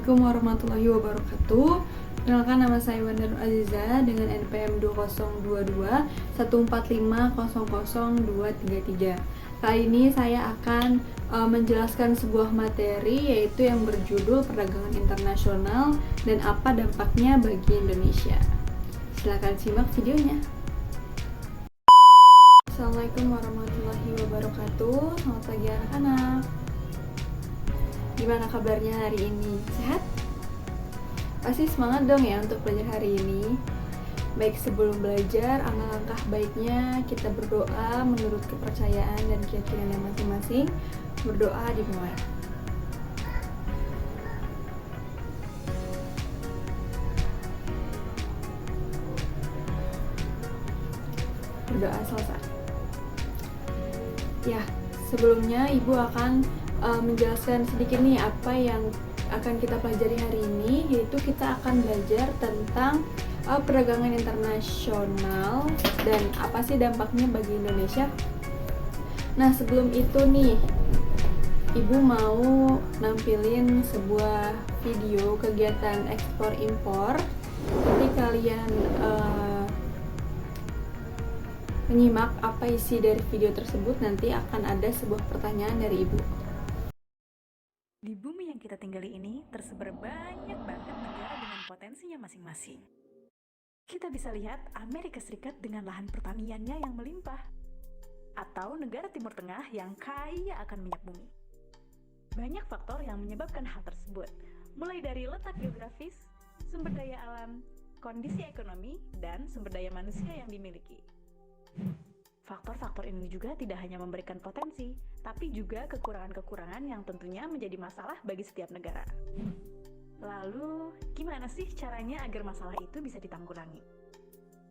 Assalamualaikum warahmatullahi wabarakatuh. Perkenalkan, nama saya Wanda Nur Aziza dengan NPM 202214500233. Kali ini saya akan menjelaskan sebuah materi, yaitu yang berjudul perdagangan internasional dan apa dampaknya bagi Indonesia. Silakan simak videonya. Assalamualaikum warahmatullahi wabarakatuh. Selamat pagi anak-anak. Gimana kabarnya hari ini? Sehat? Pasti semangat dong ya untuk belajar hari ini. Baik, sebelum belajar, alangkah baiknya kita berdoa menurut kepercayaan dan keyakinan masing-masing. Berdoa dimulai. Berdoa selesai. Ya, sebelumnya Ibu akan menjelaskan sedikit nih apa yang akan kita pelajari hari ini, yaitu kita akan belajar tentang perdagangan internasional dan apa sih dampaknya bagi Indonesia. Nah, sebelum itu nih, Ibu mau nampilin sebuah video kegiatan ekspor impor. Nanti kalian menyimak apa isi dari video tersebut, nanti akan ada sebuah pertanyaan dari Ibu. Di bumi yang kita tinggali ini tersebar banyak banget negara dengan potensinya masing-masing. Kita bisa lihat Amerika Serikat dengan lahan pertaniannya yang melimpah, atau negara Timur Tengah yang kaya akan minyak bumi. Banyak faktor yang menyebabkan hal tersebut, mulai dari letak geografis, sumber daya alam, kondisi ekonomi, dan sumber daya manusia yang dimiliki. Faktor-faktor ini juga tidak hanya memberikan potensi, tapi juga kekurangan-kekurangan yang tentunya menjadi masalah bagi setiap negara. Lalu, gimana sih caranya agar masalah itu bisa ditanggulangi?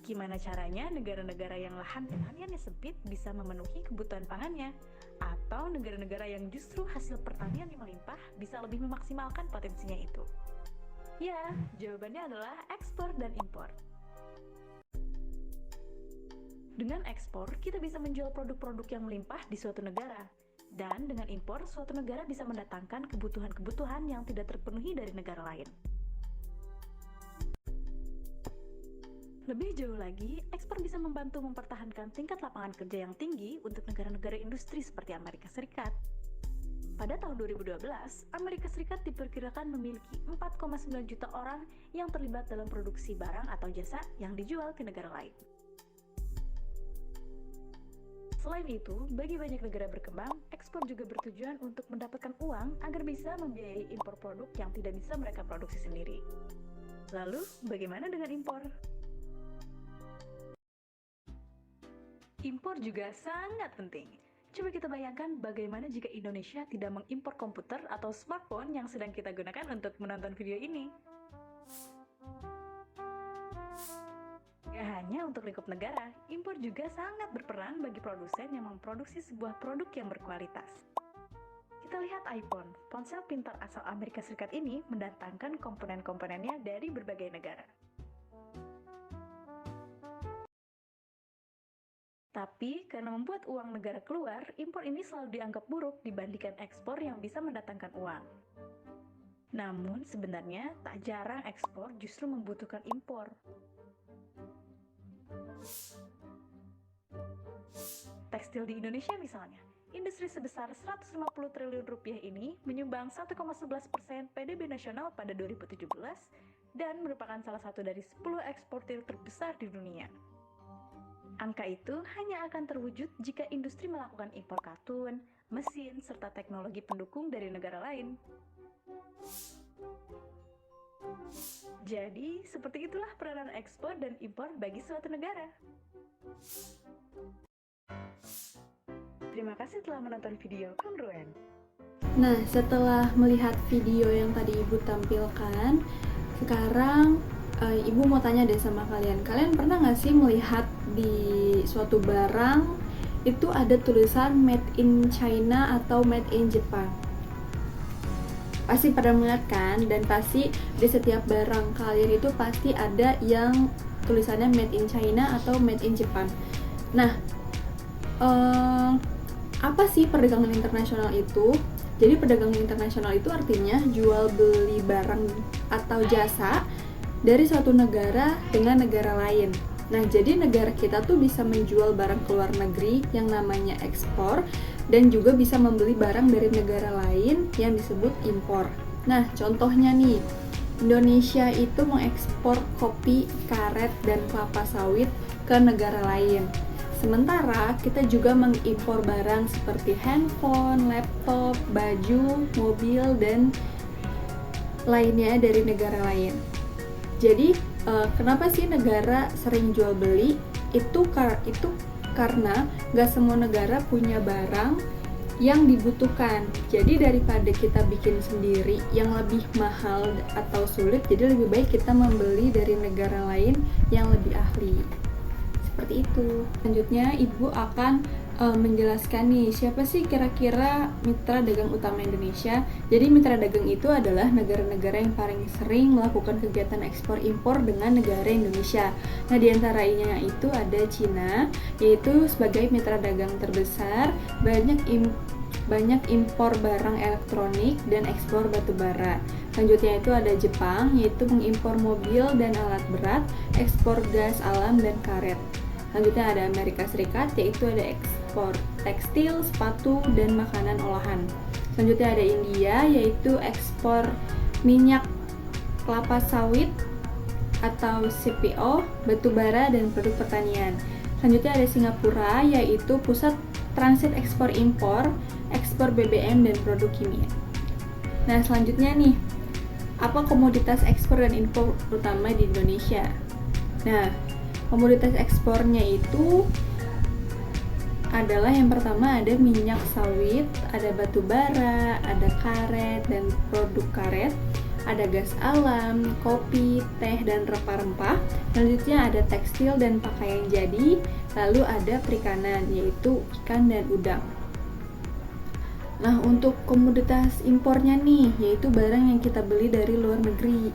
Gimana caranya negara-negara yang lahan pertaniannya sempit bisa memenuhi kebutuhan pangannya? Atau negara-negara yang justru hasil pertanian yang melimpah bisa lebih memaksimalkan potensinya itu? Ya, jawabannya adalah ekspor dan impor. Dengan ekspor, kita bisa menjual produk-produk yang melimpah di suatu negara. Dan dengan impor, suatu negara bisa mendatangkan kebutuhan-kebutuhan yang tidak terpenuhi dari negara lain. Lebih jauh lagi, ekspor bisa membantu mempertahankan tingkat lapangan kerja yang tinggi untuk negara-negara industri seperti Amerika Serikat. Pada tahun 2012, Amerika Serikat diperkirakan memiliki 4,9 juta orang yang terlibat dalam produksi barang atau jasa yang dijual ke negara lain. Selain itu, bagi banyak negara berkembang, ekspor juga bertujuan untuk mendapatkan uang agar bisa membiayai impor produk yang tidak bisa mereka produksi sendiri. Lalu, bagaimana dengan impor? Impor juga sangat penting. Coba kita bayangkan bagaimana jika Indonesia tidak mengimpor komputer atau smartphone yang sedang kita gunakan untuk menonton video ini. Gak hanya untuk lingkup negara, impor juga sangat berperan bagi produsen yang memproduksi sebuah produk yang berkualitas. Kita lihat iPhone, ponsel pintar asal Amerika Serikat ini mendatangkan komponen-komponennya dari berbagai negara. Tapi, karena membuat uang negara keluar, impor ini selalu dianggap buruk dibandingkan ekspor yang bisa mendatangkan uang. Namun, sebenarnya tak jarang ekspor justru membutuhkan impor. Tekstil di Indonesia misalnya, industri sebesar 150 triliun rupiah ini menyumbang 1,11% PDB nasional pada 2017 dan merupakan salah satu dari 10 eksportir terbesar di dunia. Angka itu hanya akan terwujud jika industri melakukan impor katun, mesin, serta teknologi pendukung dari negara lain. Jadi, seperti itulah peranan ekspor dan impor bagi suatu negara. Terima kasih telah menonton video Kongruen. Nah, setelah melihat video yang tadi Ibu tampilkan, sekarang Ibu mau tanya deh sama kalian. Kalian pernah nggak sih melihat di suatu barang itu ada tulisan Made in China atau Made in Japan? Pasti pada melihat kan? Dan pasti di setiap barang kalian itu pasti ada yang tulisannya Made in China atau Made in Japan. Nah, apa sih perdagangan internasional itu? Jadi perdagangan internasional itu artinya jual beli barang atau jasa dari suatu negara dengan negara lain. Nah, jadi negara kita tuh bisa menjual barang ke luar negeri yang namanya ekspor, dan juga bisa membeli barang dari negara lain yang disebut impor. Nah, contohnya nih, Indonesia itu mengekspor kopi, karet, dan kelapa sawit ke negara lain. Sementara kita juga mengimpor barang seperti handphone, laptop, baju, mobil, dan lainnya dari negara lain. Jadi, kenapa sih negara sering jual beli? Itu karena nggak semua negara punya barang yang dibutuhkan. Jadi daripada kita bikin sendiri yang lebih mahal atau sulit, jadi lebih baik kita membeli dari negara lain yang lebih ahli. Seperti itu. Selanjutnya Ibu akan menjelaskan nih, siapa sih kira-kira mitra dagang utama Indonesia. Jadi mitra dagang itu adalah negara-negara yang paling sering melakukan kegiatan ekspor impor dengan negara Indonesia. Nah, diantaranya itu ada Cina, yaitu sebagai mitra dagang terbesar, banyak impor barang elektronik dan ekspor batu bara. Selanjutnya itu ada Jepang, yaitu mengimpor mobil dan alat berat, ekspor gas alam dan karet. Selanjutnya ada Amerika Serikat, yaitu ada ekspor tekstil, sepatu, dan makanan olahan. Selanjutnya ada India, yaitu ekspor minyak kelapa sawit atau CPO, batu bara, dan produk pertanian. Selanjutnya ada Singapura, yaitu pusat transit ekspor impor, ekspor BBM, dan produk kimia. Nah, selanjutnya nih, apa komoditas ekspor dan impor utama di Indonesia? Nah, komoditas ekspornya itu adalah yang pertama ada minyak sawit, ada batu bara, ada karet dan produk karet, ada gas alam, kopi, teh, dan rempah-rempah. Selanjutnya ada tekstil dan pakaian jadi, lalu ada perikanan yaitu ikan dan udang. Nah, untuk komoditas impornya nih, yaitu barang yang kita beli dari luar negeri.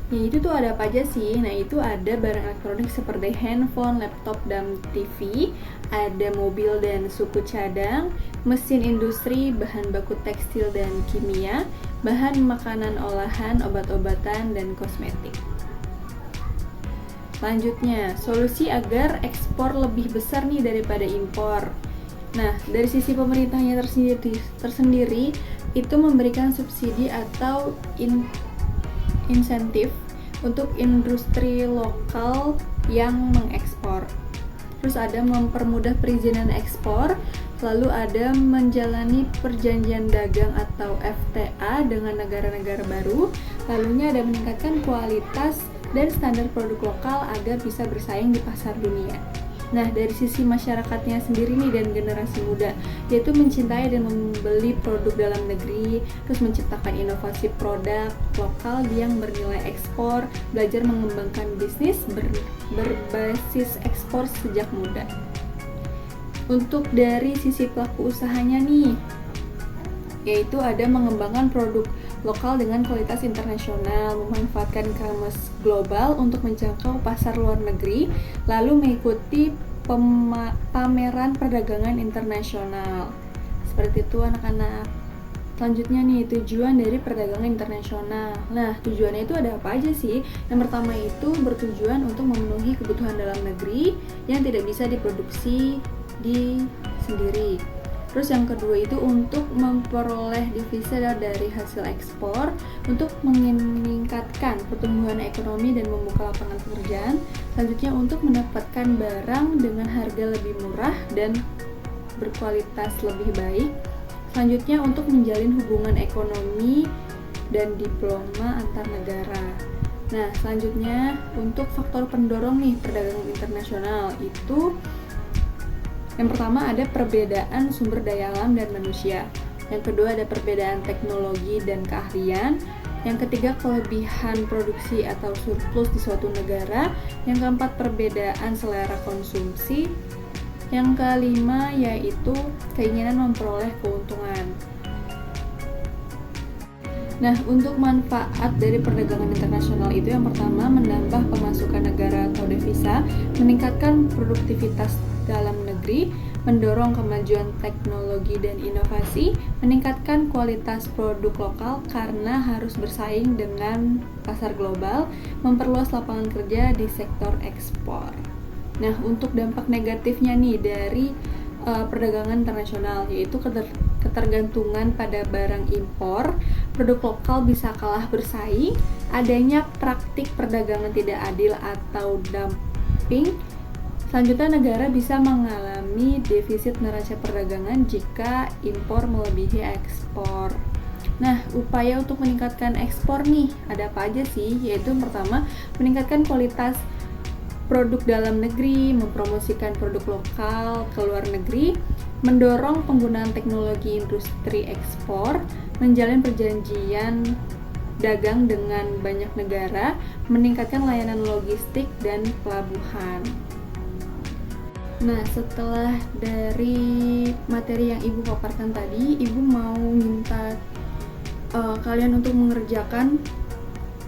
Ya, itu tuh ada apa aja sih? Nah, itu ada barang elektronik seperti handphone, laptop, dan TV, ada mobil dan suku cadang, mesin industri, bahan baku tekstil dan kimia, bahan makanan olahan, obat-obatan, dan kosmetik. Selanjutnya, solusi agar ekspor lebih besar nih daripada impor. Nah, dari sisi pemerintahnya tersendiri itu memberikan subsidi atau insentif untuk industri lokal yang mengekspor. Terus ada mempermudah perizinan ekspor, lalu ada menjalani perjanjian dagang atau FTA dengan negara-negara baru, lalunya ada meningkatkan kualitas dan standar produk lokal agar bisa bersaing di pasar dunia. Nah, dari sisi masyarakatnya sendiri nih dan generasi muda, yaitu mencintai dan membeli produk dalam negeri, terus menciptakan inovasi produk lokal yang bernilai ekspor, belajar mengembangkan bisnis berbasis ekspor sejak muda. Untuk dari sisi pelaku usahanya nih, yaitu ada mengembangkan produk lokal dengan kualitas internasional, memanfaatkan e-commerce global untuk menjangkau pasar luar negeri, lalu mengikuti pameran perdagangan internasional. Seperti itu anak-anak. Selanjutnya nih, tujuan dari perdagangan internasional. Nah, tujuannya itu ada apa aja sih? Yang pertama itu bertujuan untuk memenuhi kebutuhan dalam negeri yang tidak bisa diproduksi sendiri. Terus yang kedua itu untuk memperoleh devisa dari hasil ekspor, untuk meningkatkan pertumbuhan ekonomi dan membuka lapangan pekerjaan. Selanjutnya untuk mendapatkan barang dengan harga lebih murah dan berkualitas lebih baik. Selanjutnya untuk menjalin hubungan ekonomi dan diploma antar negara. Nah, selanjutnya untuk faktor pendorong nih perdagangan internasional itu yang pertama ada perbedaan sumber daya alam dan manusia. Yang kedua ada perbedaan teknologi dan keahlian. Yang ketiga kelebihan produksi atau surplus di suatu negara. Yang keempat perbedaan selera konsumsi. Yang kelima yaitu keinginan memperoleh keuntungan. Nah, untuk manfaat dari perdagangan internasional itu yang pertama menambah pemasukan negara atau devisa, meningkatkan produktivitas dalam negeri, mendorong kemajuan teknologi dan inovasi, meningkatkan kualitas produk lokal karena harus bersaing dengan pasar global, memperluas lapangan kerja di sektor ekspor. Nah, untuk dampak negatifnya nih dari perdagangan internasional, yaitu ketergantungan pada barang impor, produk lokal bisa kalah bersaing, adanya praktik perdagangan tidak adil atau dumping. Selanjutnya, negara bisa mengalami defisit neraca perdagangan jika impor melebihi ekspor. Nah, upaya untuk meningkatkan ekspor nih, ada apa aja sih? Yaitu yang pertama, meningkatkan kualitas produk dalam negeri, mempromosikan produk lokal ke luar negeri, mendorong penggunaan teknologi industri ekspor, menjalin perjanjian dagang dengan banyak negara, meningkatkan layanan logistik dan pelabuhan. Nah, setelah dari materi yang Ibu paparkan tadi, Ibu mau minta kalian untuk mengerjakan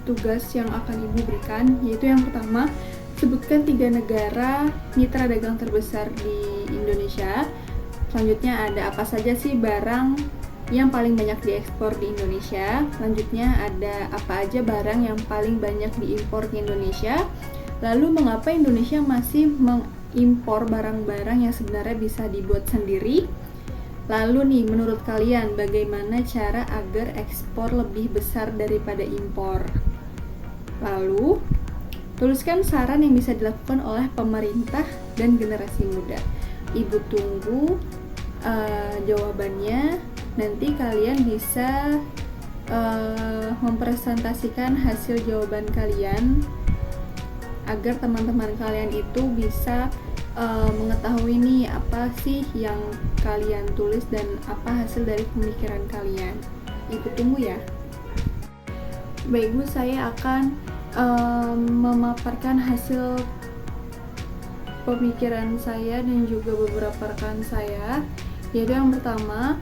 tugas yang akan Ibu berikan, yaitu yang pertama, sebutkan 3 negara mitra dagang terbesar di Indonesia. Selanjutnya ada apa saja sih barang yang paling banyak diekspor di Indonesia. Selanjutnya ada apa aja barang yang paling banyak diimpor ke Indonesia. Lalu mengapa Indonesia masih mengimpor barang-barang yang sebenarnya bisa dibuat sendiri. Lalu nih, menurut kalian bagaimana cara agar ekspor lebih besar daripada impor? Lalu tuliskan saran yang bisa dilakukan oleh pemerintah dan generasi muda. Ibu tunggu jawabannya. Nanti kalian bisa mempresentasikan hasil jawaban kalian agar teman-teman kalian itu bisa mengetahui nih apa sih yang kalian tulis dan apa hasil dari pemikiran kalian. Ibu tunggu ya. Baik Bu, saya akan memaparkan hasil pemikiran saya dan juga beberapa rekan saya, yaitu yang pertama,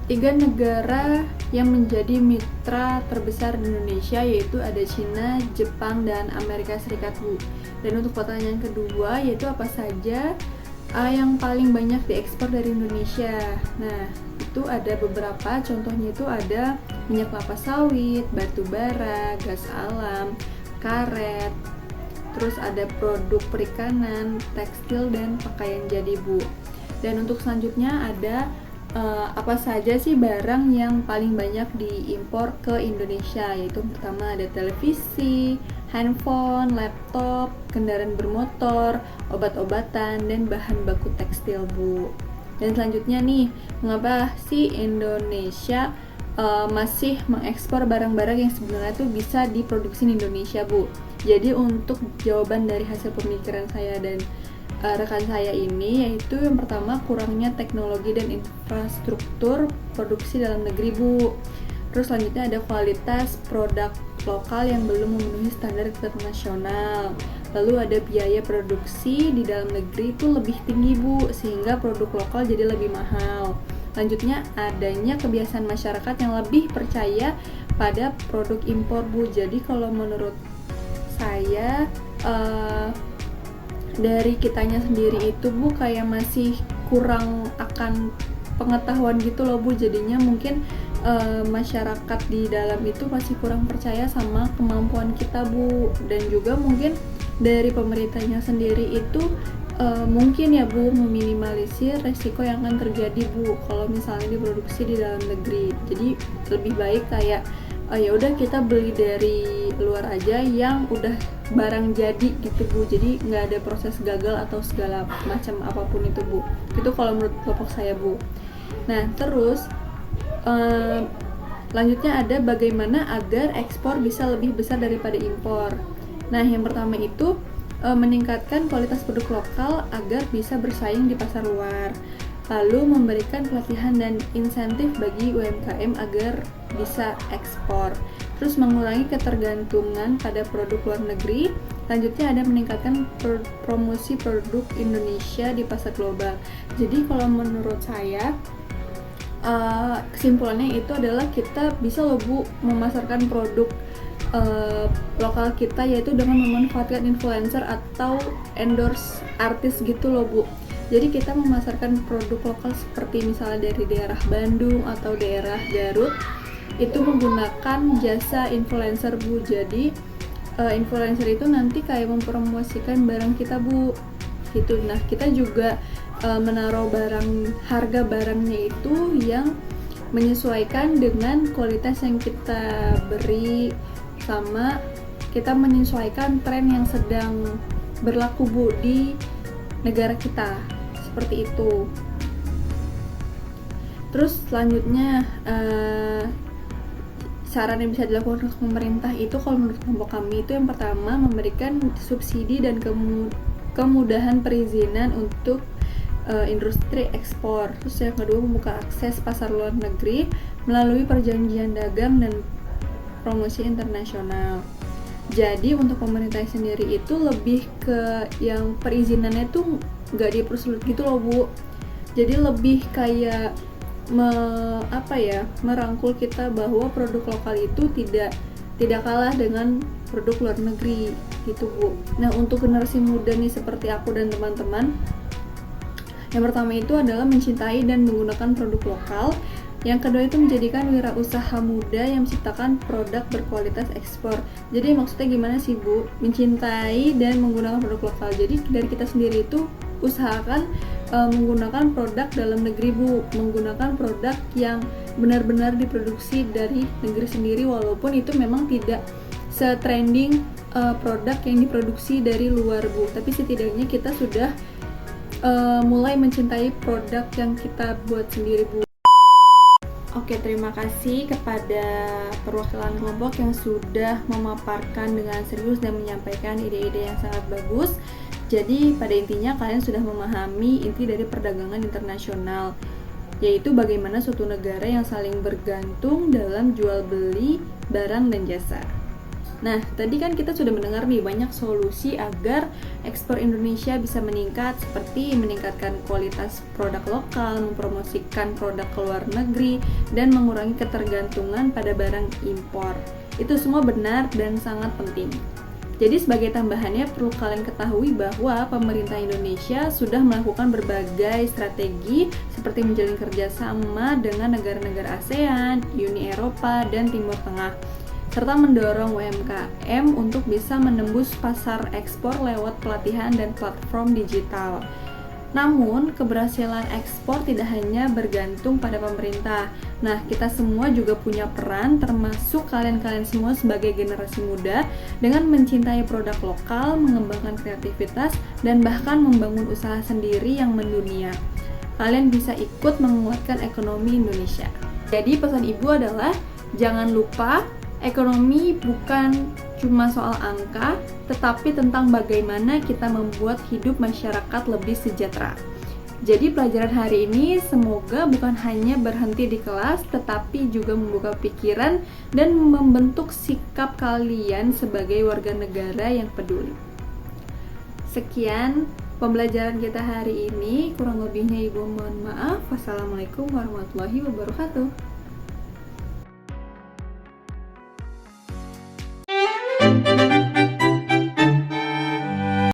3 negara yang menjadi mitra terbesar di Indonesia, yaitu ada Cina, Jepang, dan Amerika Serikat, Bu. Dan untuk pertanyaan kedua, yaitu apa saja yang paling banyak diekspor dari Indonesia. Nah, itu ada beberapa, contohnya itu ada minyak kelapa sawit, batu bara, gas alam, karet, terus ada produk perikanan, tekstil, dan pakaian jadi, Bu. Dan untuk selanjutnya ada apa saja sih barang yang paling banyak diimpor ke Indonesia, yaitu pertama ada televisi, handphone, laptop, kendaraan bermotor, obat-obatan, dan bahan baku tekstil, Bu. Dan selanjutnya nih, mengapa sih Indonesia masih mengekspor barang-barang yang sebenarnya tuh bisa diproduksi di Indonesia, Bu? Jadi untuk jawaban dari hasil pemikiran saya dan rekan saya ini, yaitu yang pertama, kurangnya teknologi dan infrastruktur produksi dalam negeri, Bu. Terus selanjutnya ada kualitas produk lokal yang belum memenuhi standar internasional. Lalu ada biaya produksi di dalam negeri itu lebih tinggi, Bu, sehingga produk lokal jadi lebih mahal. Lanjutnya adanya kebiasaan masyarakat yang lebih percaya pada produk impor, Bu. Jadi kalau menurut saya dari kitanya sendiri itu, Bu, kayak masih kurang akan pengetahuan gitu loh, Bu. Jadinya mungkin masyarakat di dalam itu masih kurang percaya sama kemampuan kita, Bu. Dan juga mungkin dari pemerintahnya sendiri itu mungkin ya, Bu, meminimalisir resiko yang akan terjadi, Bu, kalau misalnya diproduksi di dalam negeri. Jadi lebih baik kayak ya udah kita beli dari luar aja yang udah barang jadi gitu, Bu. Jadi nggak ada proses gagal atau segala macam apapun itu, Bu. Itu kalau menurut kelompok saya, Bu. Nah, terus lanjutnya ada bagaimana agar ekspor bisa lebih besar daripada impor. Nah, yang pertama itu meningkatkan kualitas produk lokal agar bisa bersaing di pasar luar. Lalu memberikan pelatihan dan insentif bagi UMKM agar bisa ekspor. Terus mengurangi ketergantungan pada produk luar negeri. Selanjutnya ada meningkatkan promosi produk Indonesia di pasar global. Jadi kalau menurut saya kesimpulannya itu adalah kita bisa loh, Bu, memasarkan produk lokal kita, yaitu dengan memanfaatkan influencer atau endorse artis gitu loh Bu. Jadi kita memasarkan produk lokal seperti misalnya dari daerah Bandung atau daerah Garut itu menggunakan jasa influencer Bu. Jadi influencer itu nanti kayak mempromosikan barang kita Bu gitu. Nah kita juga menaruh harga barangnya itu yang menyesuaikan dengan kualitas yang kita beri, sama kita menyesuaikan tren yang sedang berlaku Bu di negara kita, seperti itu. Terus selanjutnya saran yang bisa dilakukan oleh pemerintah itu kalau menurut kelompok kami itu yang pertama memberikan subsidi dan kemudahan perizinan untuk industri ekspor. Terus yang kedua membuka akses pasar luar negeri melalui perjanjian dagang dan promosi internasional. Jadi untuk pemerintah sendiri itu lebih ke yang perizinannya tuh nggak dipersulit gitu loh Bu. Jadi lebih kayak merangkul kita bahwa produk lokal itu tidak kalah dengan produk luar negeri gitu Bu. Nah untuk generasi muda nih seperti aku dan teman-teman, yang pertama itu adalah mencintai dan menggunakan produk lokal. Yang kedua itu menjadikan wirausaha muda yang menciptakan produk berkualitas ekspor. Jadi maksudnya gimana sih Bu? Mencintai dan menggunakan produk lokal. Jadi dari kita sendiri itu usahakan menggunakan produk dalam negeri Bu, menggunakan produk yang benar-benar diproduksi dari negeri sendiri, walaupun itu memang tidak se-trending produk yang diproduksi dari luar Bu. Tapi setidaknya kita sudah mulai mencintai produk yang kita buat sendiri Bu. Oke, terima kasih kepada perwakilan kelompok yang sudah memaparkan dengan serius dan menyampaikan ide-ide yang sangat bagus. Jadi pada intinya kalian sudah memahami inti dari perdagangan internasional, yaitu bagaimana suatu negara yang saling bergantung dalam jual beli barang dan jasa. Nah, tadi kan kita sudah mendengar nih banyak solusi agar ekspor Indonesia bisa meningkat, seperti meningkatkan kualitas produk lokal, mempromosikan produk ke luar negeri, dan mengurangi ketergantungan pada barang impor. Itu semua benar dan sangat penting. Jadi sebagai tambahannya perlu kalian ketahui bahwa pemerintah Indonesia sudah melakukan berbagai strategi seperti menjalin kerjasama dengan negara-negara ASEAN, Uni Eropa, dan Timur Tengah, serta mendorong UMKM untuk bisa menembus pasar ekspor lewat pelatihan dan platform digital. Namun, keberhasilan ekspor tidak hanya bergantung pada pemerintah. Nah, kita semua juga punya peran, termasuk kalian-kalian semua sebagai generasi muda, dengan mencintai produk lokal, mengembangkan kreativitas, dan bahkan membangun usaha sendiri yang mendunia. Kalian bisa ikut menguatkan ekonomi Indonesia. Jadi, pesan Ibu adalah jangan lupa ekonomi bukan cuma soal angka, tetapi tentang bagaimana kita membuat hidup masyarakat lebih sejahtera. Jadi pelajaran hari ini semoga bukan hanya berhenti di kelas, tetapi juga membuka pikiran dan membentuk sikap kalian sebagai warga negara yang peduli. Sekian pembelajaran kita hari ini, kurang lebihnya Ibu mohon maaf. Wassalamualaikum warahmatullahi wabarakatuh.